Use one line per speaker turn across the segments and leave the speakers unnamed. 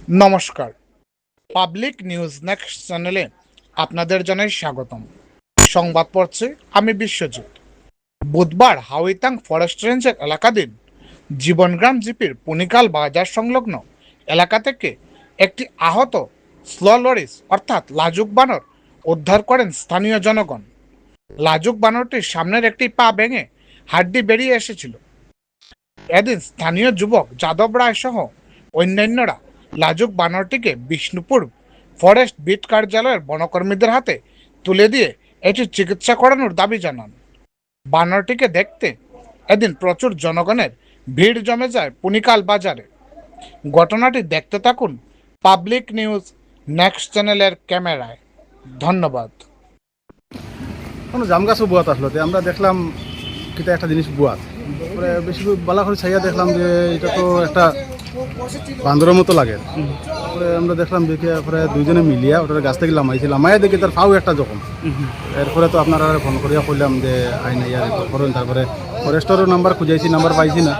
নমস্কার, public news next চ্যানেলে আপনাদের জানাই স্বাগতম। সংবাদ পড়ছি আমি বিশ্বজিৎ। বুধবার হাউইতাং ফরেস্ট রেঞ্জের এলাকাধীন জীবনগ্রাম জিপির পুনিকাল বাজার সংলগ্ন এলাকা থেকে একটি আহত স্লো লরিস অর্থাৎ লাজুক বানর উদ্ধার করেন স্থানীয় জনগণ। লাজুক বানরটির সামনের একটি পা ভেঙে হাড্ডি বেরিয়ে এসেছিল। এদিন স্থানীয় যুবক যাদব রায় সহ অন্যান্যরা লাজুক বানরটিকে বিষ্ণুপুর ফরেস্ট বিট কার্যালয়ের বনকর্মীদের হাতে তুলে দিয়ে এটি চিকিৎসা করানোর দাবি জানান। বানরটিকে দেখতে এদিন প্রচুর জনগণের ভিড় জমে যায় পুনিকাল বাজারে। ঘটনাটি দেখতে থাকুন পাবলিক নিউজ নেক্সট চ্যানেলের ক্যামেরায়। ধন্যবাদ।
কোনো জাম গাছও বুয়াত আসলো আমরা দেখলাম কিতা একটা জিনিস বুয়াত পরে বেশি বালা করে ছাইয়া দেখলাম যে এটা তো একটা বান্দরের মতো লাগে। তারপরে আমরা দেখলাম দেখে পরে দুইজনে মিলিয়া ওটার গাছ থেকে লামাইয়া দেখি তার ফাও একটা জখম। এরপরে তো আপনারা ফোন করিয়া কইলাম যে আইন ইয়ার করেন। তারপরে ফরেস্টরও নাম্বার খুঁজাইছি, নাম্বার পাইছি না।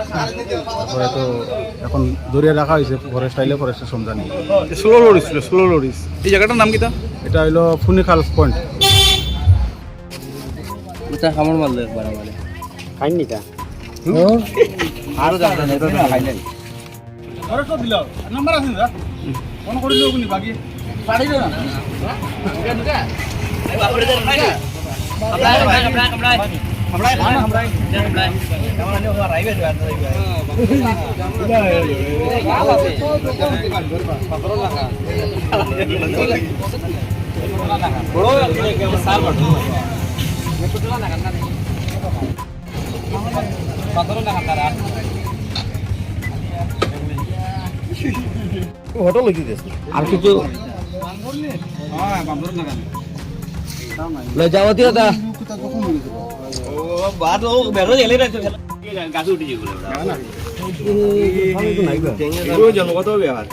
তারপরে তো এখন ধরিয়া রাখা হয়েছে, ফরেস্ট আইলে ফরেস্টের সন্ধান।
স্লো লরিস এই জায়গাটার নাম কিতা?
এটা হইলো ফুনিখাল পয়েন্ট।
এটা খামর মারলো একবার আমারে খাইনি তা আরো জানতে না এটা খাইলাই
ফরেস্ট দিল নাম্বার আছে না ফোন করিলো কোনি বাকি পাড়ি দাও না
এই বাপরে দে না
হোটেল লইতে দিস
আর কিছু লই যাও দিও দা
ও বাদ ও বেরো এলে না গাছ উঠে যেগুলো না জন্মগত ব্যাপার।